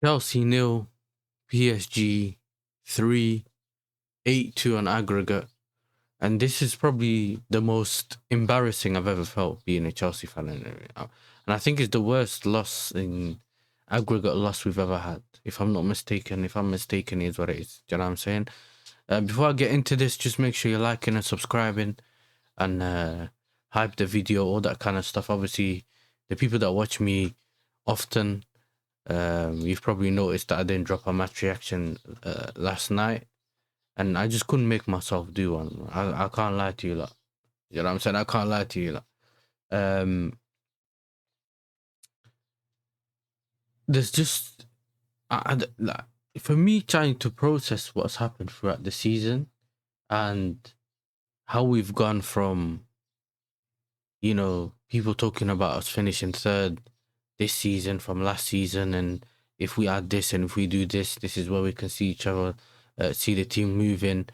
Chelsea 0, PSG 3, 8-2 on aggregate. And this is probably the most embarrassing I've ever felt being a Chelsea fan. And I think it's the worst loss in aggregate loss we've ever had. If I'm not mistaken, if I'm mistaken, is what it is. Do you know what I'm saying? Before I get into this, just make sure you're liking and subscribing and hype the video, all that kind of stuff. Obviously, the people that watch me often, you've probably noticed that I didn't drop a match reaction last night. And I just couldn't make myself do one. I can't lie to you lot. You know what I'm saying? I can't lie to you lot. There's just... like, for me, trying to process what's happened throughout the season and how we've gone from, you know, people talking about us finishing third this season from last season, and if we add this and if we do this, this is where we can see each other, see the team moving,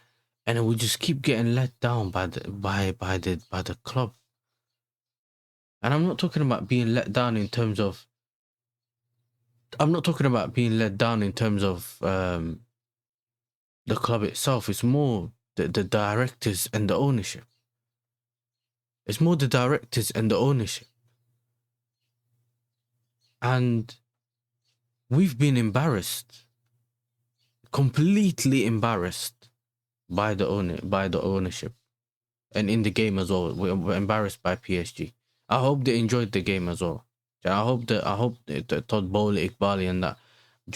and then we just keep getting let down by the club. And I'm not talking about being let down in terms of... I'm not talking about being let down in terms of the club itself. It's more the directors and the ownership. It's more the directors and the ownership. And we've been embarrassed, completely embarrassed by the ownership, and in the game as well. We're embarrassed by PSG. I hope they enjoyed the game as well. I hope that Todd Bowley, Iqbali, and that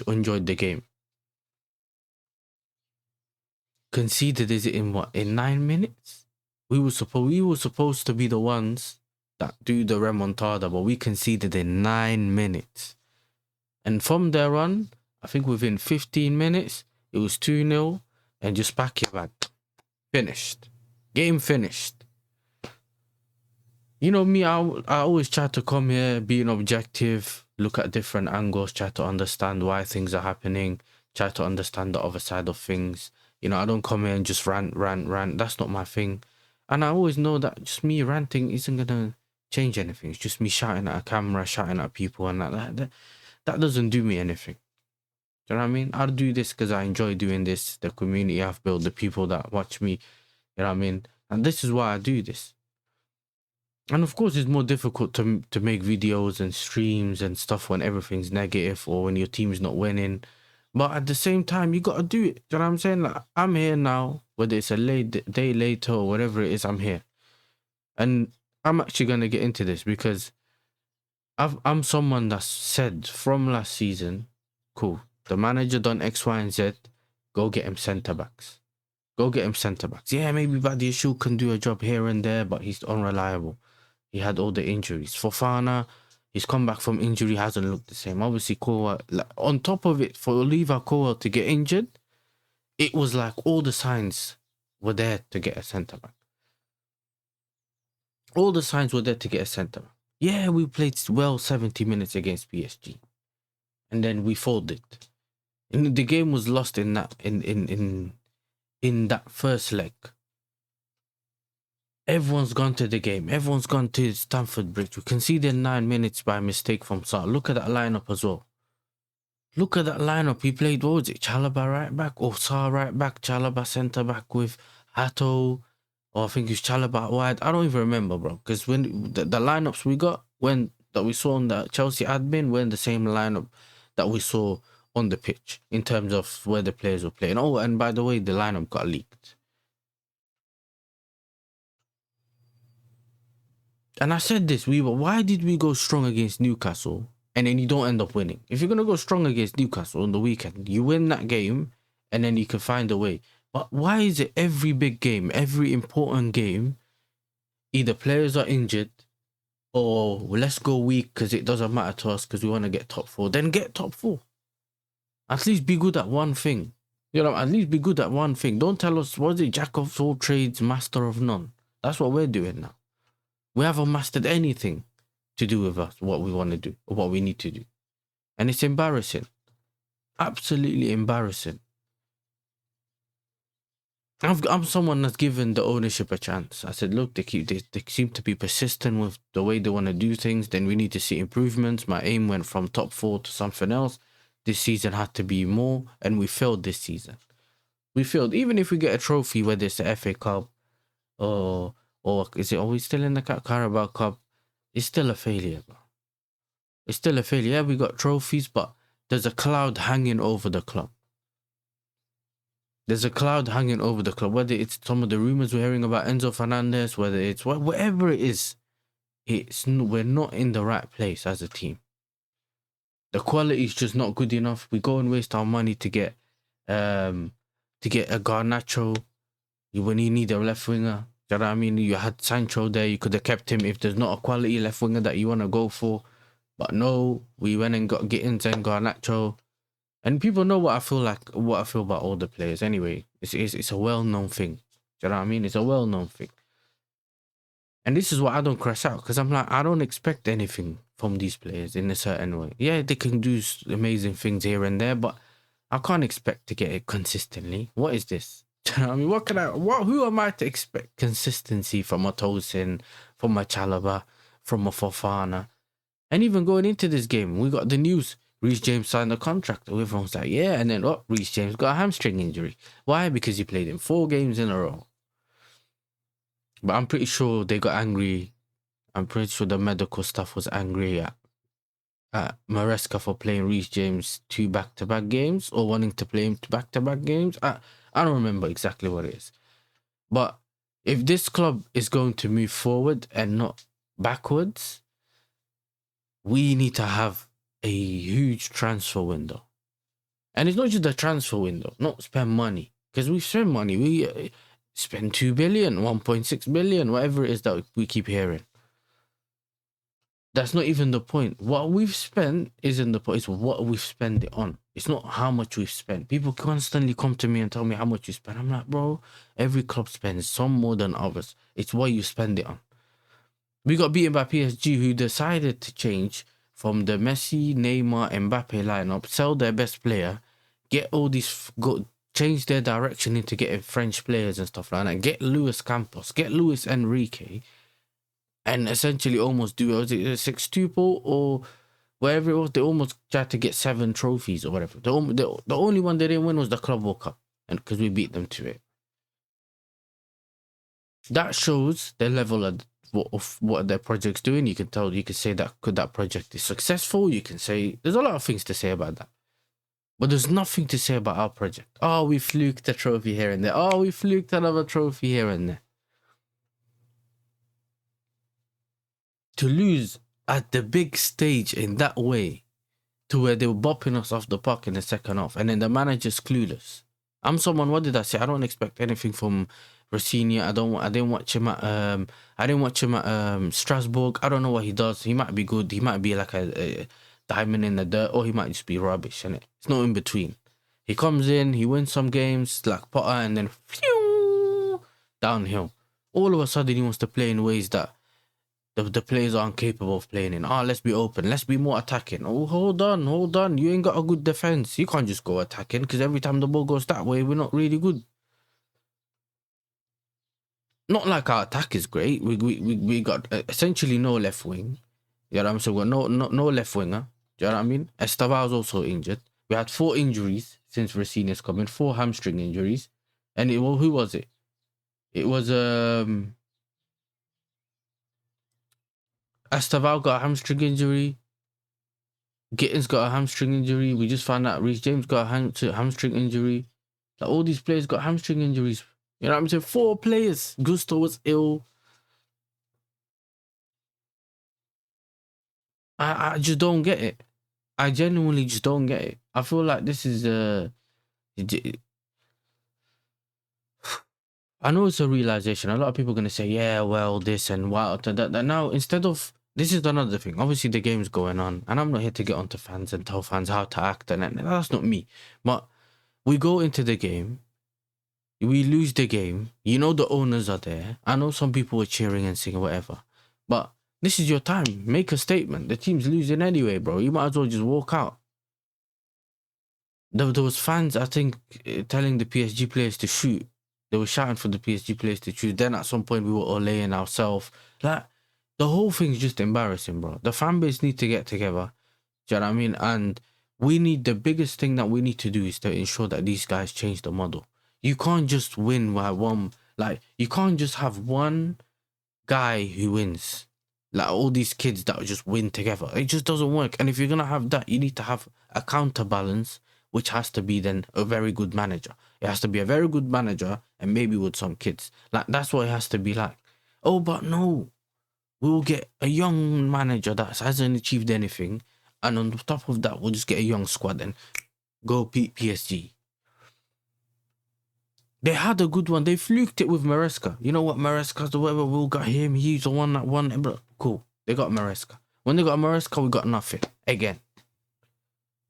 enjoyed the game. Conceded is it in what, in 9 minutes? We were supposed to be the ones that do the remontada, but we conceded in 9 minutes. And from there on, I think within 15 minutes, it was 2-0 and just pack your bag. Finished. Game finished. You know me, I always try to come here, being objective, look at different angles, try to understand why things are happening, try to understand the other side of things. You know, I don't come here and just rant. That's not my thing. And I always know that just me ranting isn't going to change anything. It's just me shouting at a camera, shouting at people, and that doesn't do me anything. Do you know what I mean? I do this because I enjoy doing this, the community I've built, the people that watch me, you know what I mean? And this is why I do this. And of course, it's more difficult to make videos and streams and stuff when everything's negative or when your team's not winning. But at the same time, you got to do it. Do you know what I'm saying? Like, I'm here now, whether it's a day later or whatever it is, I'm here. And I'm actually going to get into this because I'm someone that's said from last season, cool, the manager done X, Y, and Z, go get him centre-backs. Go get him centre-backs. Yeah, maybe Badiashile can do a job here and there, but he's unreliable. He had all the injuries. Fofana, he's come back from injury, hasn't looked the same. Obviously, Kowa, like, on top of it, for Oliver Kowa to get injured, it was like all the signs were there to get a centre-back. All the signs were there to get a centre-back. Yeah, we played well 70 minutes against PSG. And then we folded. And the game was lost in that in that first leg. Everyone's gone to the game. Everyone's gone to Stamford Bridge. We conceded 9 minutes by mistake from Sarr. Look at that lineup as well. Look at that lineup. He played, what was it, Chalobah right back or Sarr right back, Chalobah centre back with Hato, or I think it's Chalobah wide. I don't even remember, bro. Because when the lineups we got, that we saw on the Chelsea admin, were in the same lineup that we saw on the pitch in terms of where the players were playing. Oh, and by the way, the lineup got leaked. And I said this, why did we go strong against Newcastle and then you don't end up winning? If you're going to go strong against Newcastle on the weekend, you win that game and then you can find a way. But why is it every big game, every important game, either players are injured or let's go weak because it doesn't matter to us because we want to get top 4. Then get top 4. At least be good at one thing. You know, at least be good at one thing. Don't tell us, what is it, jack of all trades, master of none. That's what we're doing now. We haven't mastered anything to do with us, what we want to do, or what we need to do. And it's embarrassing. Absolutely embarrassing. I'm someone that's given the ownership a chance. I said, look, they seem to be persistent with the way they want to do things. Then we need to see improvements. My aim went from top 4 to something else. this season had to be more, and we failed this season. We failed. Even if we get a trophy, whether it's the FA Cup or is it always still in the Carabao Cup, it's still a failure, bro. It's still a failure. Yeah, we got trophies, but there's a cloud hanging over the club. There's a cloud hanging over the club, whether it's some of the rumors we're hearing about Enzo Fernandez, whether it's whatever it is, we're not in the right place as a team. The quality is just not good enough. We go and waste our money to get a Garnacho when you need a left winger. You know what I mean? You had Sancho there, you could have kept him if there's not a quality left winger that you want to go for. But no, we went and got Gittins and Garnacho. And people know what I feel about all the players anyway. It's a well-known thing. Do you know what I mean? It's a well-known thing. And this is why I don't crash out, because I'm like, I don't expect anything from these players in a certain way. Yeah, they can do amazing things here and there, but I can't expect to get it consistently. What is this? Do you know what I mean? Who am I to expect consistency from a Tosin, from a Chalobah, from a Fofana? And even going into this game, we got the news. Reece James signed a contract. Everyone's like, yeah. And then, Reece James got a hamstring injury. Why? Because he played in 4 games in a row. But I'm pretty sure they got angry. I'm pretty sure the medical staff was angry at Maresca for playing Reece James 2 back-to-back games, or wanting to play him 2 back-to-back games. I don't remember exactly what it is. But if this club is going to move forward and not backwards, we need to have a huge transfer window. And it's not just a transfer window, not spend money. Because we spend money. We spend 2 billion, 1.6 billion, whatever it is that we keep hearing. That's not even the point. What we've spent isn't the point. It's what we've spent it on. It's not how much we've spent. People constantly come to me and tell me how much you spend. I'm like, bro, every club spends some more than others. It's what you spend it on. We got beaten by PSG, who decided to change from the Messi, Neymar, Mbappe lineup, sell their best player, get all these, change their direction into getting French players and stuff like that, get Luis Campos, get Luis Enrique, and essentially almost do, was it a 6-2 or wherever it was, they almost tried to get 7 trophies or whatever. The only one they didn't win was the Club World Cup, and because we beat them to it. That shows the level of what their project's doing. You can say that project is successful. You can say there's a lot of things to say about that, but there's nothing to say about our project. Oh, we fluked a trophy here and there. Oh, we fluked another trophy here and there. To lose at the big stage in that way, to where they were bopping us off the park in the second half, and then the manager's clueless. I'm someone, what did I say? I don't expect anything from Rossini. I didn't watch him at Strasbourg. I don't know what he does. He might be good. He might be like a diamond in the dirt, or he might just be rubbish, innit? It's not in between. He comes in, he wins some games like Potter, and then phew, downhill. All of a sudden he wants to play in ways that the players aren't capable of playing in. Let's be open. Let's be more attacking. Oh, hold on. You ain't got a good defense. You can't just go attacking, because every time the ball goes that way, we're not really good. Not like our attack is great. We got essentially no left wing. You know what I'm saying? We got no left winger. Do you know what I mean? Estaval's also injured. We had 4 injuries since Rossini's coming. 4 hamstring injuries. And who was it? It was Estaval got a hamstring injury. Gittins got a hamstring injury. We just found out Reece James got a hamstring injury. Like, all these players got hamstring injuries. You know what I'm saying? 4 players. Gusto was ill. I just don't get it. I genuinely just don't get it. I feel like this is I know it's a realization. A lot of people are going to say, yeah, well, this and wow, that. Now, instead of, this is another thing. Obviously, the game's going on, and I'm not here to get onto fans and tell fans how to act, and that's not me. But we go into the game, we lose the game. You know the owners are there. I know some people were cheering and singing whatever, but this is your time. Make a statement. The team's losing anyway, bro. You might as well just walk out. There was fans, I think, telling the PSG players to shoot. They were shouting for the PSG players to choose. Then at some point we were all laying ourselves. Like, the whole thing's just embarrassing, bro. The fan base need to get together. Do you know what I mean? And The biggest thing that we need to do is to ensure that these guys change the model. You can't just win by one, like, you can't just have one guy who wins. Like all these kids that just win together. It just doesn't work. And if you're gonna have that, you need to have a counterbalance, which has to be then a very good manager. It has to be a very good manager and maybe with some kids. Like that's what it has to be like. Oh, but no. We'll get a young manager that hasn't achieved anything. And on top of that, we'll just get a young squad and go PSG. They had a good one. They fluked it with Maresca. You know what? Maresca's the whatever. We'll got him. He's the one that won. Cool. They got Maresca. When they got Maresca, we got nothing. Again.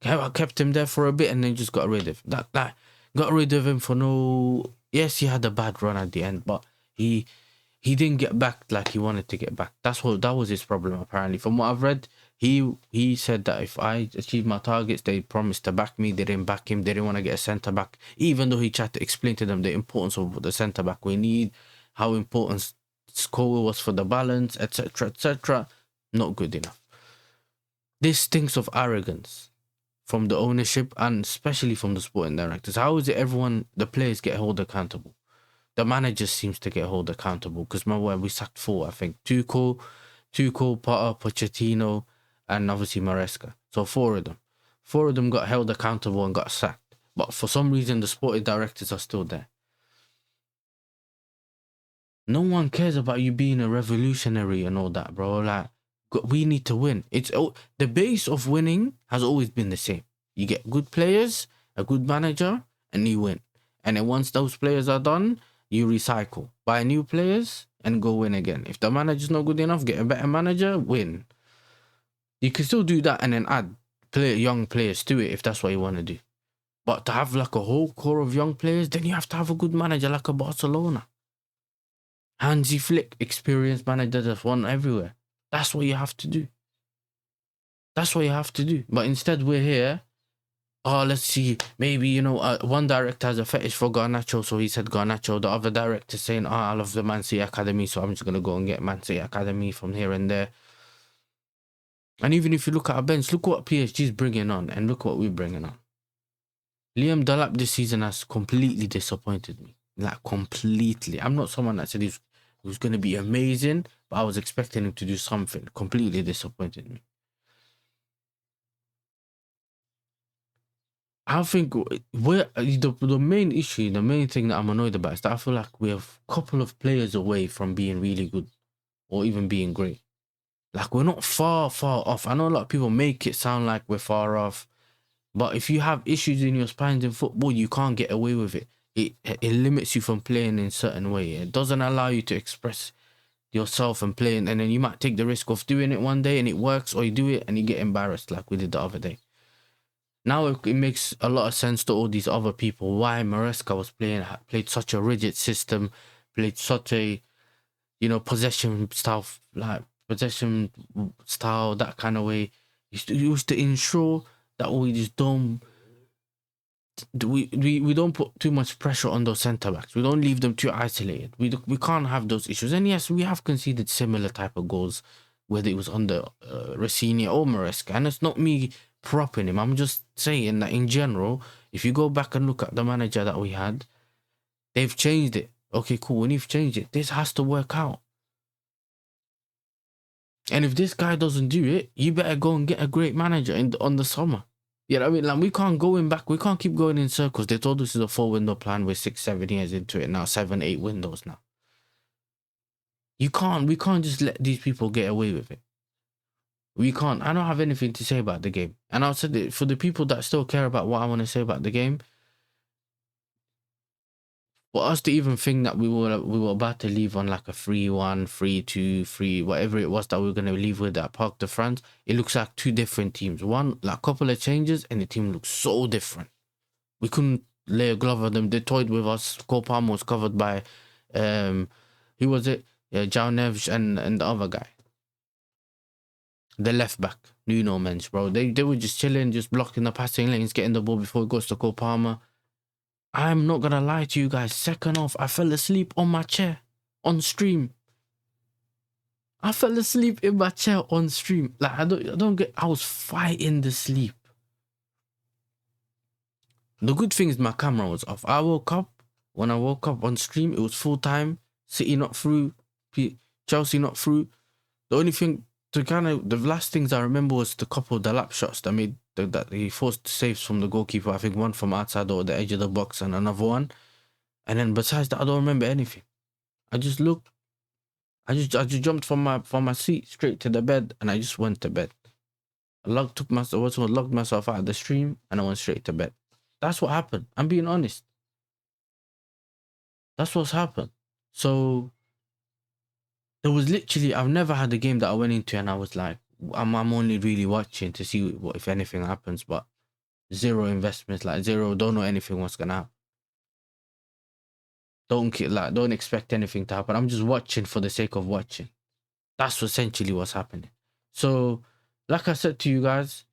I kept him there for a bit and then just got rid of him. That got rid of him for no... Yes, he had a bad run at the end, but he didn't get back like he wanted to get back. That was his problem, apparently. From what I've read, he said that if I achieved my targets, they promised to back me. They didn't back him. They didn't want to get a centre back, even though he tried to explain to them the importance of the centre back we need, how important Score was for the balance, etc., etc. Not good enough. This stinks of arrogance from the ownership and especially from the sporting directors. How is it the players get held accountable? The manager seems to get held accountable because remember we sacked 4, I think. Tuchel, Potter, Pochettino, and obviously Maresca. So 4 of them. 4 of them got held accountable and got sacked. But for some reason, the sporting directors are still there. No one cares about you being a revolutionary and all that, bro. Like, we need to win. The base of winning has always been the same. You get good players, a good manager, and you win. And then once those players are done, you recycle. Buy new players and go win again. If the manager's not good enough, get a better manager, win. You can still do that and then add young players to it if that's what you want to do. But to have like a whole core of young players, then you have to have a good manager like a Barcelona. Hansi Flick, experienced manager that's won everywhere. That's what you have to do. That's what you have to do. But instead we're here, let's see, maybe, one director has a fetish for Garnacho, so he said Garnacho. The other director saying, I love the Man City Academy, so I'm just going to go and get Man City Academy from here and there. And even if you look at our bench, look what PSG's bringing on and look what we're bringing on. Liam Delap this season has completely disappointed me. Like, completely. I'm not someone that said he was going to be amazing, but I was expecting him to do something. Completely disappointed me. I think the main issue, the main thing that I'm annoyed about is that I feel like we have a couple of players away from being really good or even being great. Like, we're not far off. I know a lot of people make it sound like we're far off, but if you have issues in your spines in football, you can't get away with it. It limits you from playing in a certain way. It doesn't allow you to express yourself and playing, and then you might take the risk of doing it one day and it works, or you do it and you get embarrassed like we did the other day. Now it makes a lot of sense to all these other people why Maresca was played such a rigid system, played such a, possession style, that kind of way. Used to ensure that we just don't put too much pressure on those centre backs. We don't leave them too isolated. We can't have those issues. And yes, we have conceded similar type of goals, whether it was under Rossini or Maresca. And it's not me propping him. I'm just saying that in general, if you go back and look at the manager that we had, they've changed it. Okay, cool. When you've changed it, this has to work out. And if this guy doesn't do it, you better go and get a great manager on the summer. You know what I mean? Like, we can't go in back. We can't keep going in circles. They told us it's a 4-window plan. We're 6-7 years into it now. 7-8 windows now. We can't just let these people get away with it. We can't. I don't have anything to say about the game. And I'll say that for the people that still care about what I want to say about the game, for us to even think that we were about to leave on like a 3-1, 3-2, 3, whatever it was that we were going to leave with at Parc de France, it looks like 2 different teams. One, like a couple of changes, and the team looks so different. We couldn't lay a glove on them. They toyed with us. Cole Palmer was covered by, who was it? Jao Neves and the other guy. The left back, Nuno Mendes, bro. They were just chilling, just blocking the passing lanes, getting the ball before it goes to Cole Palmer. I'm not gonna lie to you guys. Second off, I fell asleep on my chair on stream. I fell asleep in my chair on stream. Like, I was fighting the sleep. The good thing is my camera was off. When I woke up on stream, it was full time. City not through, Chelsea not through. The only thing the last things I remember was the lap shots that made that he forced saves from the goalkeeper. I think one from outside or the edge of the box and another one. And then besides that, I don't remember anything. I just looked. I just jumped from my seat straight to the bed and I just went to bed. I logged myself out of the stream and I went straight to bed. That's what happened. I'm being honest. That's what's happened. So there was literally, I've never had a game that I went into and I was like, I'm only really watching to see what if anything happens, but zero investments, like zero, don't know anything what's gonna happen. Don't expect anything to happen. I'm just watching for the sake of watching. That's essentially what's happening. So, like I said to you guys,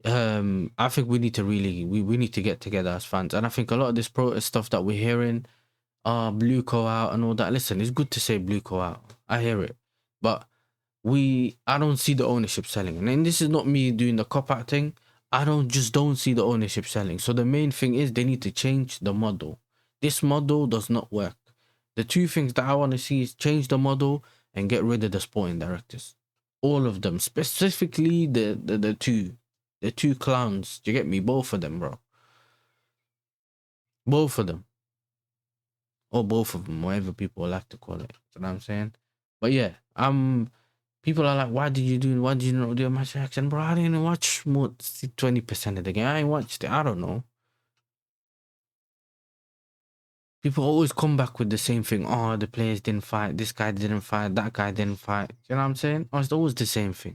I think we need to really we need to get together as fans, and I think a lot of this protest stuff that we're hearing, blue co out and all that. Listen, it's good to say blue co out. I hear it, but I don't see the ownership selling, and this is not me doing the cop out thing. I don't see the ownership selling. So the main thing is they need to change the model. This model does not work. The two things that I want to see is change the model and get rid of the sporting directors. All of them, specifically the two clowns. Do you get me? Both of them, bro. Both of them. Or both of them, whatever people like to call it. You know what I'm saying? But yeah, people are like, why did you not do a match reaction? Bro, I didn't watch more 20% of the game. I ain't watched it. I don't know. People always come back with the same thing. Oh, the players didn't fight. This guy didn't fight. That guy didn't fight. You know what I'm saying? Oh, it's always the same thing.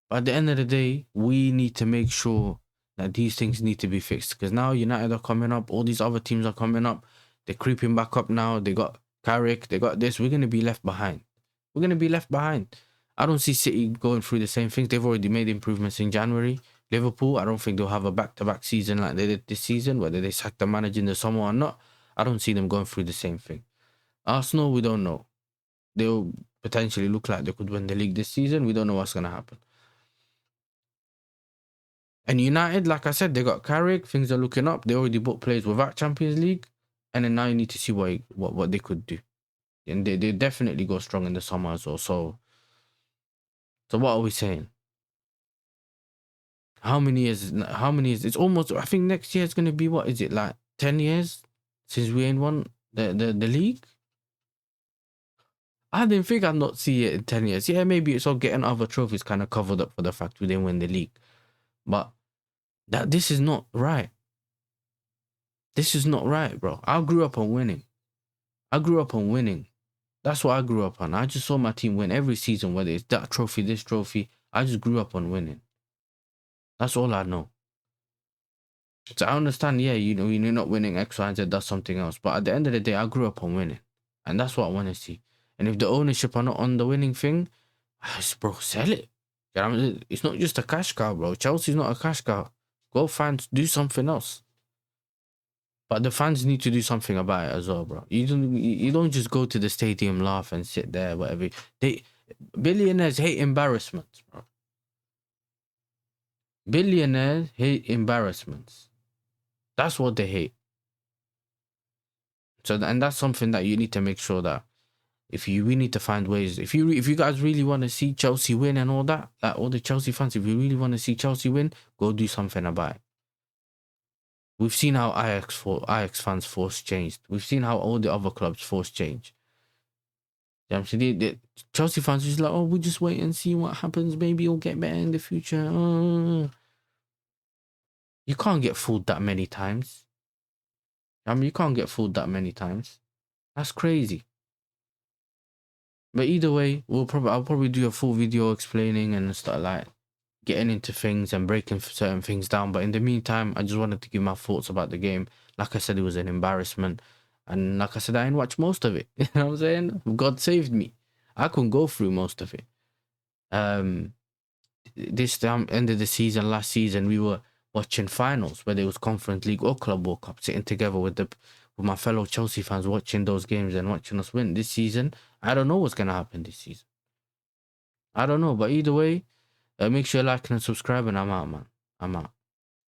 But at the end of the day, we need to make sure that these things need to be fixed. Because now United are coming up. All these other teams are coming up. They're creeping back up now. They got Carrick. They got this. We're going to be left behind. We're going to be left behind. I don't see City going through the same things. They've already made improvements in January. Liverpool, I don't think they'll have a back-to-back season like they did this season, whether they sack the manager in the summer or not. I don't see them going through the same thing. Arsenal, we don't know. They'll potentially look like they could win the league this season. We don't know what's going to happen. And United, like I said, they got Carrick. Things are looking up. They already bought players without Champions League. And then now you need to see what they could do. And they definitely go strong in the summer as well. So what are we saying? How many years? It's almost, I think next year it's going to be, what is it, like 10 years since we ain't won the league? I didn't think I'd not see it in 10 years. Yeah, maybe it's all getting other trophies kind of covered up for the fact we didn't win the league. But this is not right. This is not right, bro. I grew up on winning. That's what I grew up on. I just saw my team win every season, whether it's that trophy, this trophy. I just grew up on winning. That's all I know. So I understand, yeah, you're not winning X, Y, and Z, that's something else. But at the end of the day, I grew up on winning. And that's what I want to see. And if the ownership are not on the winning thing, bro, sell it. It's not just a cash cow, bro. Chelsea's not a cash cow. Go fans, do something else. But the fans need to do something about it as well, bro. You don't just go to the stadium, laugh, and sit there, whatever. Billionaires hate embarrassments, bro. Billionaires hate embarrassments. That's what they hate. So, and that's something that you need to make sure that we need to find ways. If you guys really want to see Chelsea win and all that, like all the Chelsea fans, if you really want to see Chelsea win, go do something about it. We've seen how Ajax fans force changed. We've seen how all the other clubs force change. Yeah, so the Chelsea fans are just like, oh, we'll just wait and see what happens. Maybe it'll get better in the future. You can't get fooled that many times. You can't get fooled that many times. That's crazy. But either way, I'll probably do a full video explaining and start like getting into things and breaking certain things down. But in the meantime, I just wanted to give my thoughts about the game. Like I said, it was an embarrassment. And like I said, I didn't watch most of it. You know what I'm saying? God saved me. I couldn't go through most of it. This time, end of the season, last season, we were watching finals, whether it was Conference League or Club World Cup, sitting together with my fellow Chelsea fans, watching those games and watching us win. This season, I don't know what's going to happen this season. I don't know, but either way, make sure you like and subscribe, and I'm out, man. I'm out.